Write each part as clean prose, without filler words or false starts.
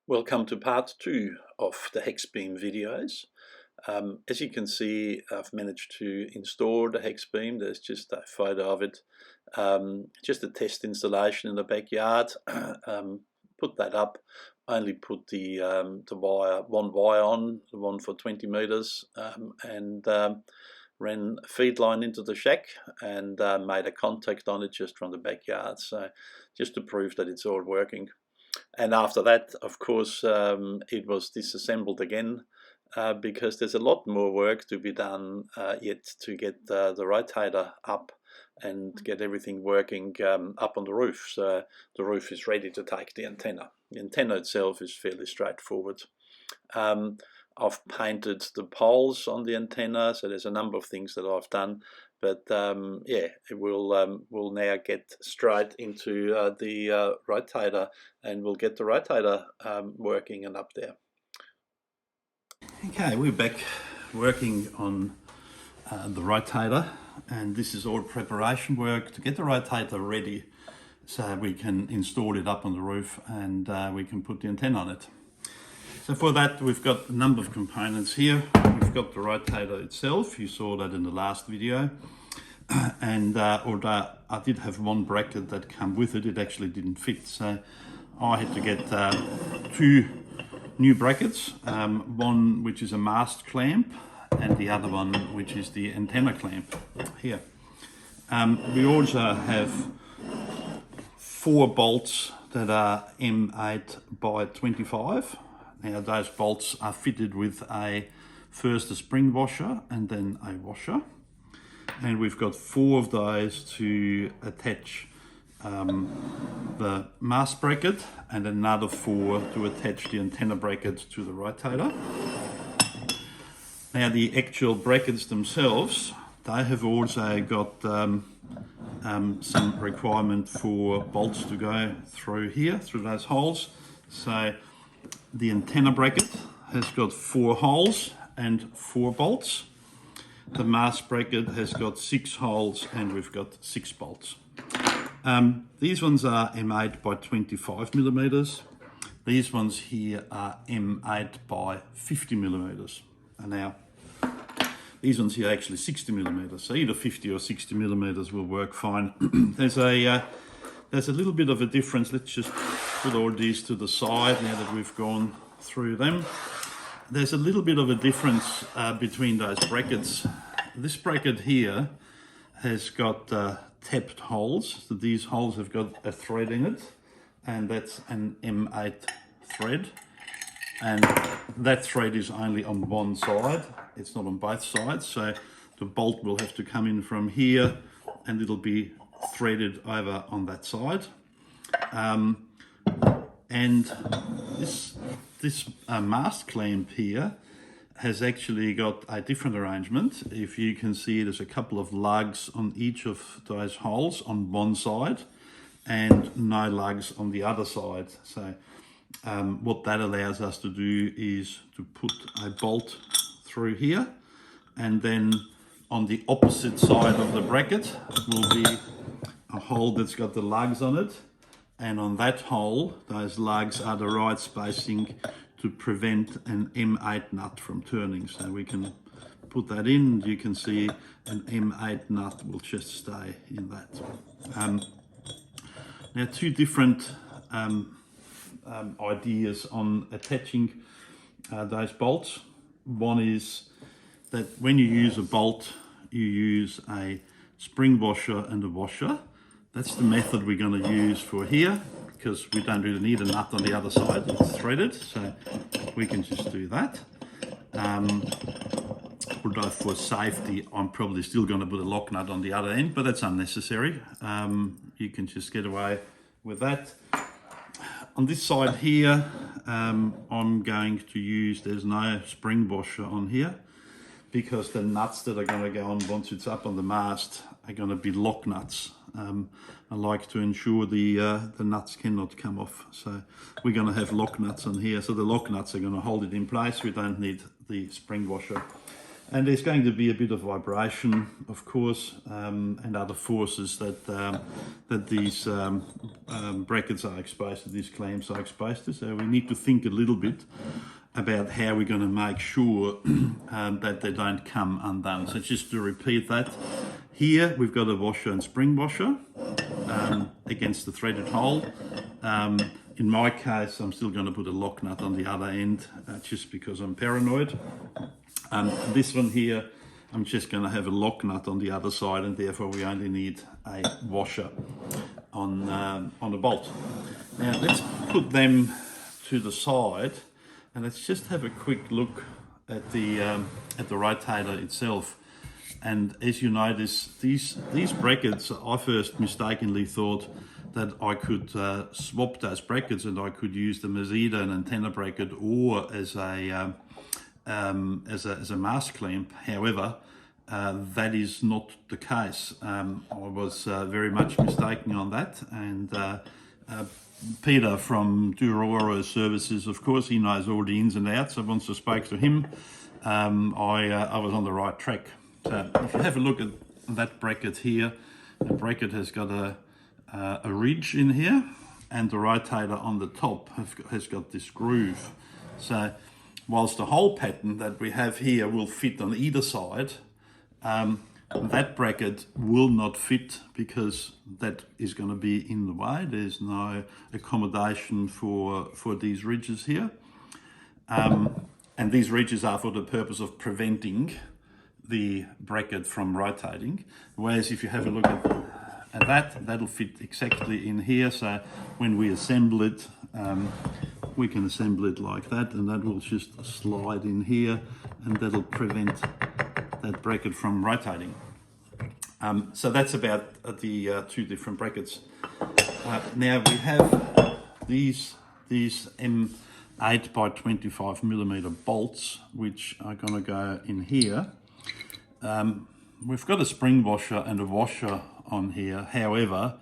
Welcome to part 2 of the Hexbeam videos. As you can see, I've managed to install the Hexbeam. There's just a photo of it. Just a test installation in the backyard. Put that up. Only put the one wire on, the one for 20 meters, and ran a feed line into the shack and made a contact on it just from the backyard. So just to prove that it's all working. And after that, of course, it was disassembled again because there's a lot more work to be done yet to get the rotator up and get everything working up on the roof. So the roof is ready to take the antenna. The antenna itself is fairly straightforward. I've painted the poles on the antenna, so there's a number of things that I've done. But yeah, it will now get straight into the rotator, and we'll get the rotator working and up there. Okay, we're back working on the rotator, and this is all preparation work to get the rotator ready so we can install it up on the roof and we can put the antenna on it. So for that, we've got a number of components here. We've got the rotator itself. You saw that in the last video. And although I did have one bracket that came with it, it actually didn't fit. So I had to get two new brackets, one which is a mast clamp and the other one which is the antenna clamp here. We also have 4 bolts that are M8 by 25. Now those bolts are fitted with first a spring washer and then a washer. And we've got 4 of those to attach the mast bracket and another 4 to attach the antenna bracket to the rotator. Now the actual brackets themselves, they have also got some requirement for bolts to go through here, through those holes. So the antenna bracket has got 4 holes and 4 bolts. The mast bracket has got 6 holes and we've got 6 bolts. These ones are M8 by 25 millimeters. These ones here are M8 by 50 millimeters. And now these ones here are actually 60 millimeters. So either 50 or 60 millimeters will work fine. There's a little bit of a difference. Let's just put all these to the side now that we've gone through them. There's a little bit of a difference between those brackets. This bracket here has got tapped holes. So these holes have got a thread in it, and that's an M8 thread. And that thread is only on one side. It's not on both sides. So the bolt will have to come in from here and it'll be threaded over on that side. And this mast clamp here has actually got a different arrangement. If you can see, there's a couple of lugs on each of those holes on one side and no lugs on the other side. So what that allows us to do is to put a bolt through here, and then on the opposite side of the bracket will be a hole that's got the lugs on it. And on that hole, those lugs are the right spacing to prevent an M8 nut from turning. So we can put that in, you can see an M8 nut will just stay in that. Now 2 different ideas on attaching those bolts. One is that when you use a bolt, you use a spring washer and a washer. That's the method we're going to use for here, because we don't really need a nut on the other side. It's threaded, so we can just do that. Although for safety, I'm probably still going to put a lock nut on the other end, but that's unnecessary. You can just get away with that. On this side here, I'm going to use, there's no spring washer on here, because the nuts that are going to go on once it's up on the mast are going to be lock nuts. I like to ensure the nuts cannot come off, so we're going to have lock nuts on here. So the lock nuts are going to hold it in place. We don't need the spring washer. And there's going to be a bit of vibration, of course, and other forces that these brackets are exposed to, these clamps are exposed to. So we need to think a little bit about how we're going to make sure that they don't come undone. So just to repeat that, here we've got a washer and spring washer against the threaded hole. In my case, I'm still going to put a lock nut on the other end just because I'm paranoid. This one here, I'm just going to have a lock nut on the other side, and therefore we only need a washer on a bolt. Now let's put them to the side, and let's just have a quick look at the rotator itself. And as you notice, these brackets, I first mistakenly thought that I could swap those brackets and I could use them as either an antenna bracket or as a mast clamp. However, that is not the case. I was very much mistaken on that, and Peter from Durora Services, of course, he knows all the ins and outs. So once I spoke to him, I was on the right track. So if you have a look at that bracket here, the bracket has got a ridge in here, and the rotator on the top has got this groove. So whilst the hole pattern that we have here will fit on either side, that bracket will not fit because that is going to be in the way. There's no accommodation for these ridges here. And these ridges are for the purpose of preventing the bracket from rotating. Whereas if you have a look at that, that'll fit exactly in here. So when we assemble it, we can assemble it like that, and that will just slide in here, and that'll prevent that bracket from rotating. So that's about the two different brackets. Now we have these M8 by 25 millimeter bolts, which are going to go in here. We've got a spring washer and a washer on here. However,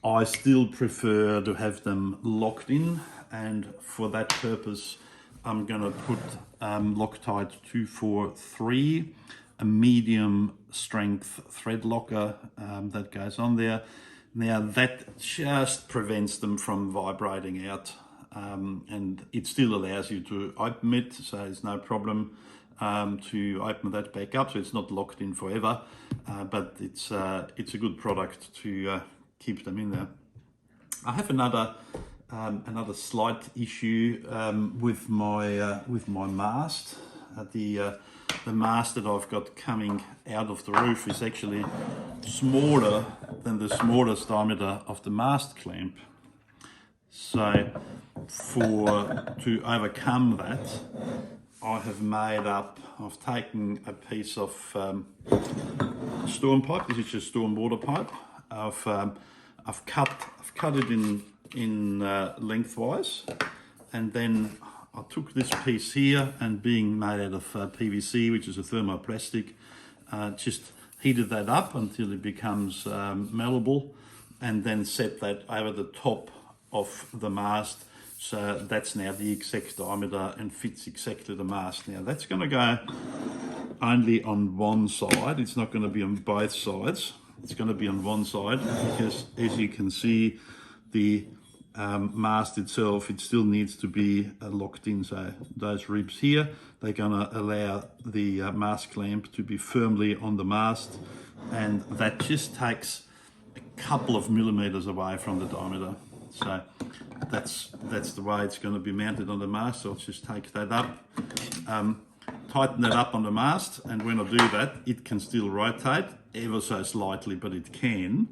I still prefer to have them locked in, and for that purpose I'm going to put Loctite 243, a medium strength thread locker that goes on there. Now that just prevents them from vibrating out, and it still allows you to open it, so there's no problem to open that back up, so it's not locked in forever, but it's a good product to keep them in there. I have another slight issue with my mast. The mast that I've got coming out of the roof is actually smaller than the smallest diameter of the mast clamp. So to overcome that, I've taken a piece of storm pipe. This is just storm water pipe. I've cut it in lengthwise, and then I took this piece here, and being made out of PVC, which is a thermoplastic, just heated that up until it becomes malleable, and then set that over the top of the mast. So that's now the exact diameter and fits exactly the mast. Now that's going to go only on one side. It's not going to be on both sides. It's going to be on one side because, as you can see, the mast itself, it still needs to be locked in. So those ribs here, they're going to allow the mast clamp to be firmly on the mast, and that just takes a couple of millimeters away from the diameter. So that's the way it's going to be mounted on the mast. So I'll just take that up, tighten that up on the mast, and when I do that, it can still rotate ever so slightly, but it can.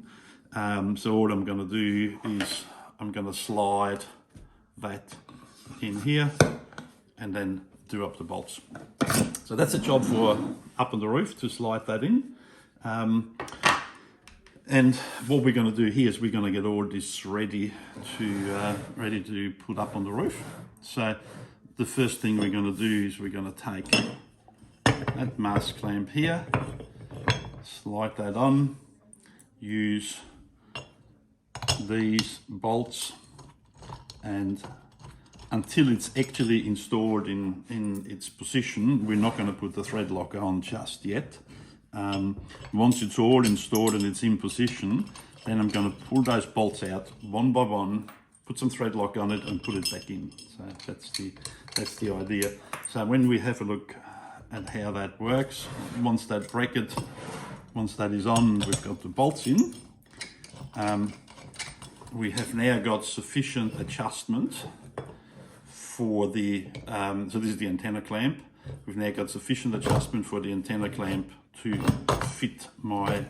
So all I'm going to do is I'm going to slide that in here and then do up the bolts. So that's a job for up on the roof, to slide that in. And what we're going to do here is we're going to get all this ready to put up on the roof. So the first thing we're going to do is we're going to take that mast clamp here, slide that on, use these bolts and until it's actually installed in its position, we're not going to put the thread locker on just yet. Once it's all installed and it's in position, then I'm going to pull those bolts out one by one, put some thread lock on it and put it back in. So that's the idea. So when we have a look at how that works, once that is on, we've got the bolts in. We have now got sufficient adjustment for the, so this is the antenna clamp. We've now got sufficient adjustment for the antenna clamp to fit my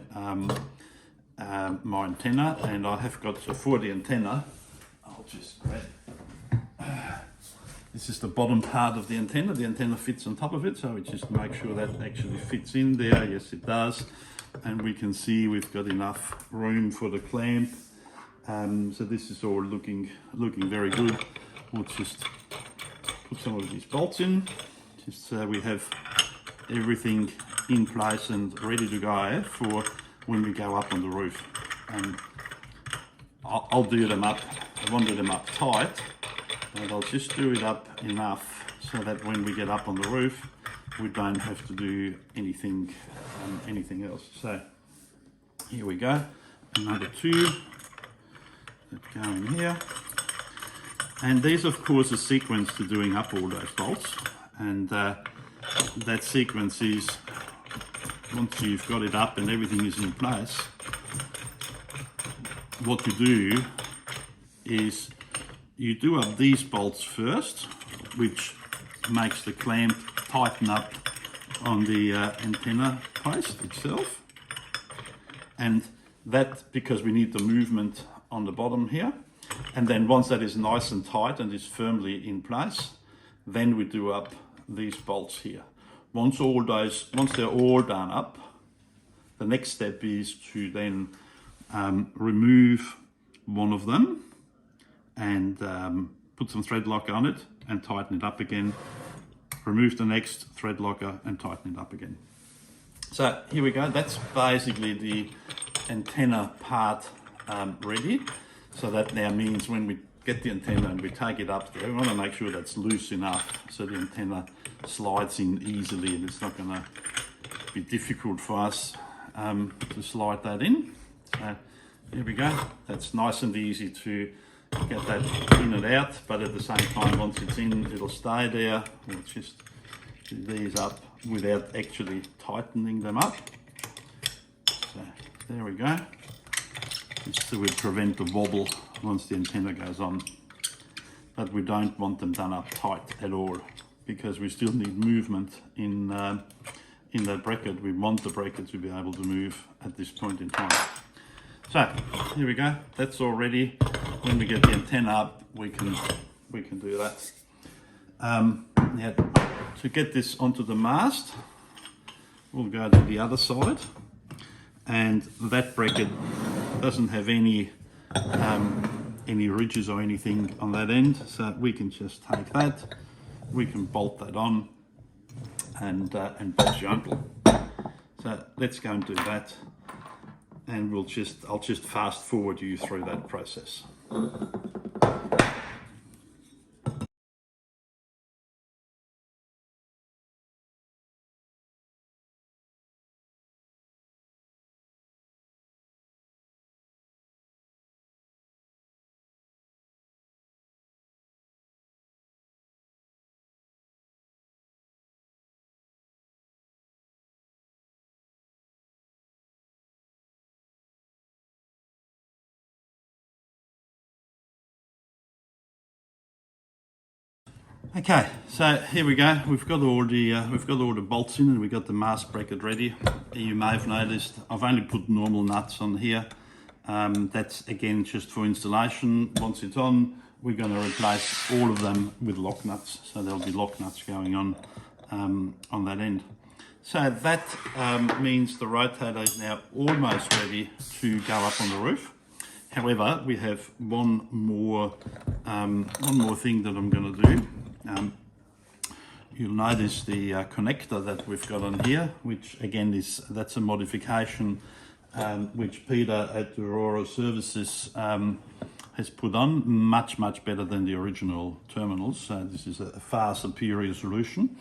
my antenna, and I have got, so for the antenna, I'll just grab, this is the bottom part of the antenna fits on top of it, so we just make sure that actually fits in there. Yes, it does, and we can see we've got enough room for the clamp. So this is all looking very good. We'll just put some of these bolts in, just so we have everything in place and ready to go for when we go up on the roof. And I'll do them up, I won't do them up tight, but I'll just do it up enough so that when we get up on the roof, we don't have to do anything else. So here we go, another two that go in here. And these, of course, are sequence to doing up all those bolts. And that sequence is, once you've got it up and everything is in place, what you do is you do up these bolts first, which makes the clamp tighten up on the antenna post itself. And that, because we need the movement on the bottom here. And then once that is nice and tight and is firmly in place, then we do up these bolts here. Once they're all done up, the next step is to then remove one of them and put some thread locker on it and tighten it up again. Remove the next thread locker and tighten it up again. So here we go. That's basically the antenna part ready. So that now means when we get the antenna and we take it up there, we want to make sure that's loose enough so the antenna slides in easily, and it's not going to be difficult for us to slide that in. So here we go. That's nice and easy to get that in and out, but at the same time, once it's in, it'll stay there. We'll just do these up without actually tightening them up. So there we go. Just so we prevent the wobble once the antenna goes on. But we don't want them done up tight at all, because we still need movement in that bracket. We want the bracket to be able to move at this point in time. So here we go. That's all ready. When we get the antenna up, we can do that. Now, to get this onto the mast, we'll go to the other side, and that bracket doesn't have any ridges or anything on that end, so we can just take that, we can bolt that on and bolt your uncle. So let's go and do that, and I'll just fast forward you through that process. Okay, so here we go. We've got all the bolts in, and we've got the mast bracket ready. You may have noticed I've only put normal nuts on here. That's again just for installation. Once it's on, we're going to replace all of them with lock nuts. So there'll be lock nuts going on that end. So that means the rotator is now almost ready to go up on the roof. However, we have one more thing that I'm going to do. You'll notice the connector that we've got on here, which again that's a modification which Peter at Aurora Services has put on, much better than the original terminals. So this is a far superior solution.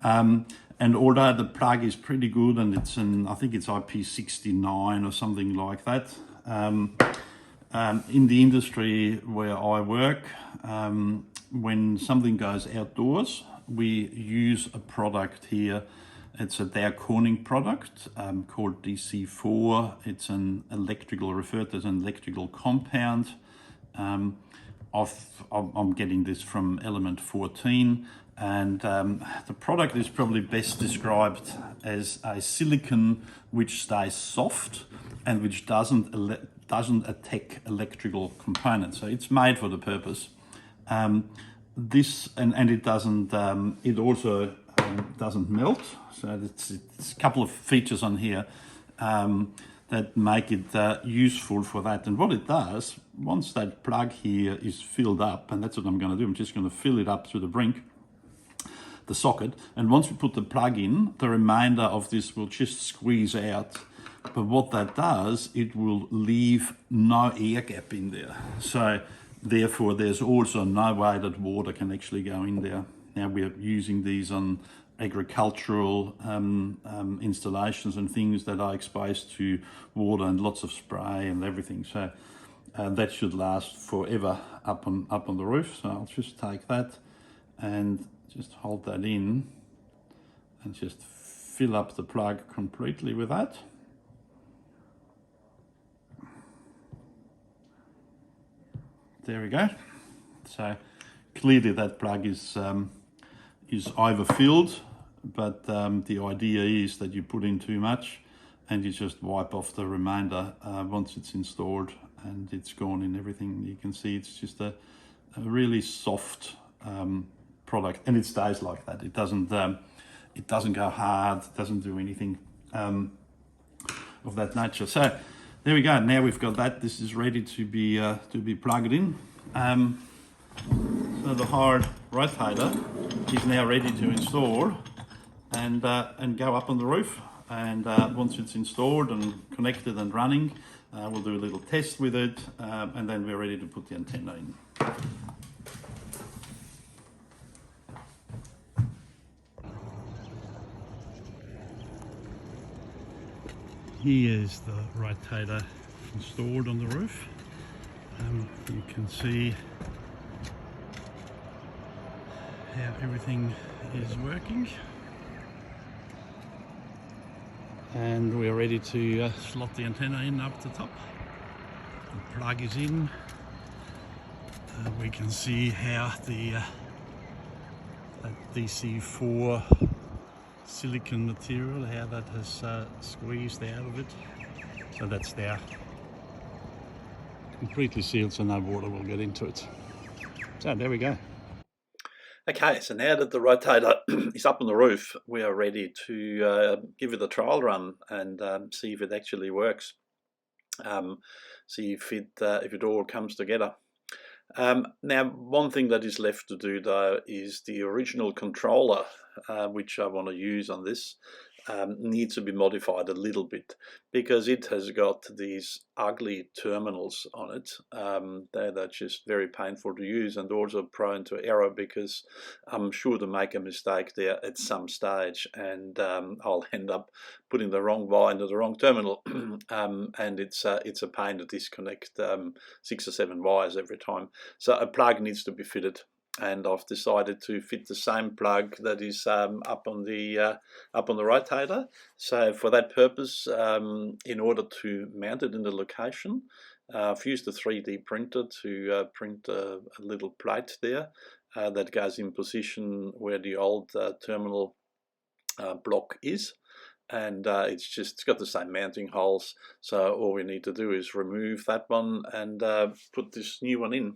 And although the plug is pretty good, and it's I think it's IP69 or something like that, in the industry where I work, when something goes outdoors, we use a product here. It's a Corning product called DC4. It's an referred to as an electrical compound. I'm getting this from Element 14, and the product is probably best described as a silicon which stays soft and which doesn't attack electrical components. So it's made for the purpose. This and it doesn't. It also doesn't melt. So it's a couple of features on here that make it useful for that. And what it does, once that plug here is filled up, and that's what I'm going to do, I'm just going to fill it up to the brink, the socket, and once we put the plug in, the remainder of this will just squeeze out. But what that does, it will leave no air gap in there. So therefore, there's also no way that water can actually go in there. Now we're using these on agricultural installations and things that are exposed to water and lots of spray and everything. So that should last forever up on the roof. So I'll just take that and just hold that in and just fill up the plug completely with that. There we go. So clearly that plug is overfilled, but the idea is that you put in too much and you just wipe off the remainder once it's installed and it's gone in everything. You can see it's just a really soft product, and it stays like that. It doesn't go hard, it doesn't do anything of that nature. So there we go. Now we've got that. This is ready to be plugged in. So the hard rotator is now ready to install and go up on the roof. And once it's installed and connected and running, we'll do a little test with it, and then we're ready to put the antenna in. Here is the rotator installed on the roof. You can see how everything is working. And we're ready to slot the antenna in up the top. The plug is in. We can see how the that DC4 silicon material, how that has squeezed out of it. So that's there. Completely sealed, so no water will get into it. So there we go. Okay, so now that the rotator is up on the roof, we are ready to give it a trial run and see if it actually works. See if it all comes together. Now, one thing that is left to do though is the original controller, which I want to use on this, needs to be modified a little bit because it has got these ugly terminals on it. They're just very painful to use and also prone to error because I'm sure to make a mistake there at some stage, and I'll end up putting the wrong wire into the wrong terminal, and it's a pain to disconnect 6 or 7 wires every time. So a plug needs to be fitted. And I've decided to fit the same plug that is up on the rotator. So for that purpose, in order to mount it in the location, I've used a 3D printer to print a little plate there that goes in position where the old terminal block is. And it's got the same mounting holes. So all we need to do is remove that one and put this new one in.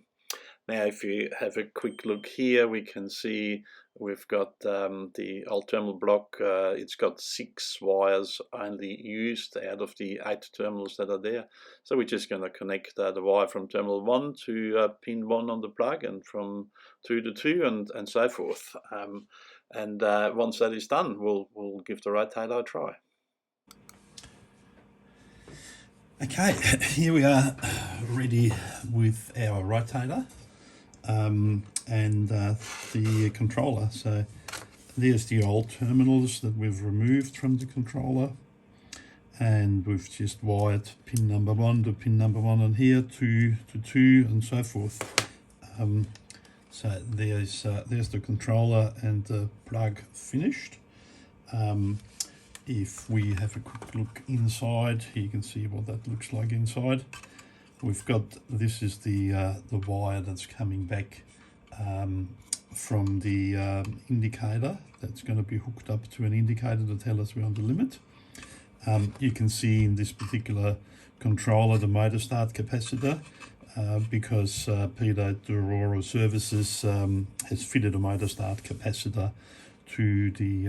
Now, if you have a quick look here, we can see we've got the old terminal block. It's got 6 wires only used out of the 8 terminals that are there. So we're just going to connect the wire from terminal 1 to pin 1 on the plug, and from 2 to 2, and so forth. Once that is done, we'll give the rotator a try. Okay, here we are ready with our rotator and the controller. So there's the old terminals that we've removed from the controller, and we've just wired pin number 1 to pin number 1 on here, 2 to 2 and so forth. So there's the controller and the plug finished. If we have a quick look inside, you can see what that looks like inside. We've got, this is the wire that's coming back from the indicator that's going to be hooked up to an indicator to tell us we're on the limit. You can see in this particular controller the motor start capacitor because Peter at Aurora Services has fitted a motor start capacitor to the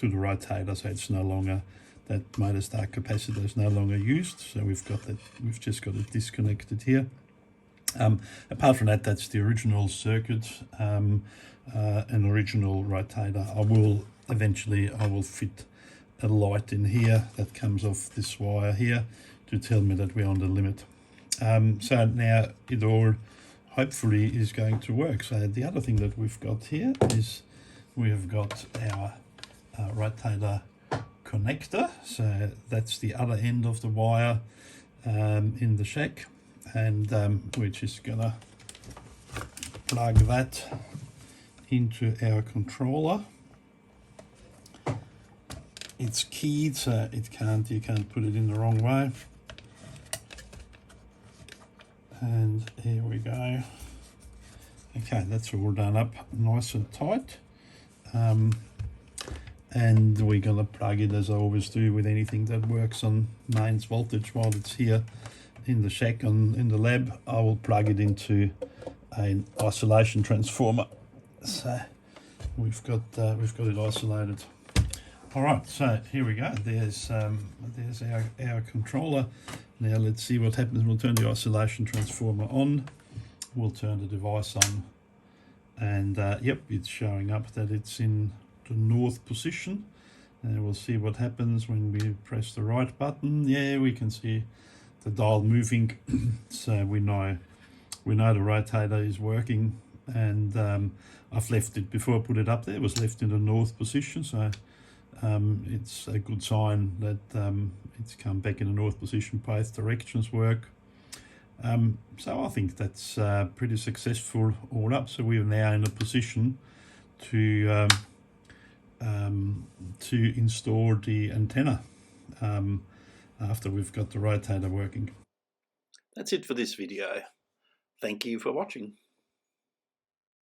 rotator, so it's no longer, that motor start capacitor is no longer used. So we've got that, we've just got it disconnected here. Apart from that, that's the original circuit, an original rotator. I will fit a light in here that comes off this wire here to tell me that we're on the limit. So now it all hopefully is going to work. So the other thing that we've got here is we have got our rotator connector. So that's the other end of the wire in the shack, and we're just gonna plug that into our controller. It's keyed, so you can't put it in the wrong way. And here we go. Okay, that's all done up nice and tight. And we're going to plug it, as I always do with anything that works on mains voltage while it's here in the shack in the lab. I will plug it into an isolation transformer. So we've got it isolated. All right, so here we go. There's our controller. Now let's see what happens. We'll turn the isolation transformer on. We'll turn the device on, and yep, it's showing up that it's in the north position. And we'll see what happens when we press the right button. Yeah, we can see the dial moving. So we know the rotator is working, and I've left it, before I put it up there, it was left in the north position. So it's a good sign that it's come back in the north position. Both directions work. So I think that's pretty successful all up. So we are now in a position to install the antenna after we've got the rotator working. That's it for this video. Thank you for watching.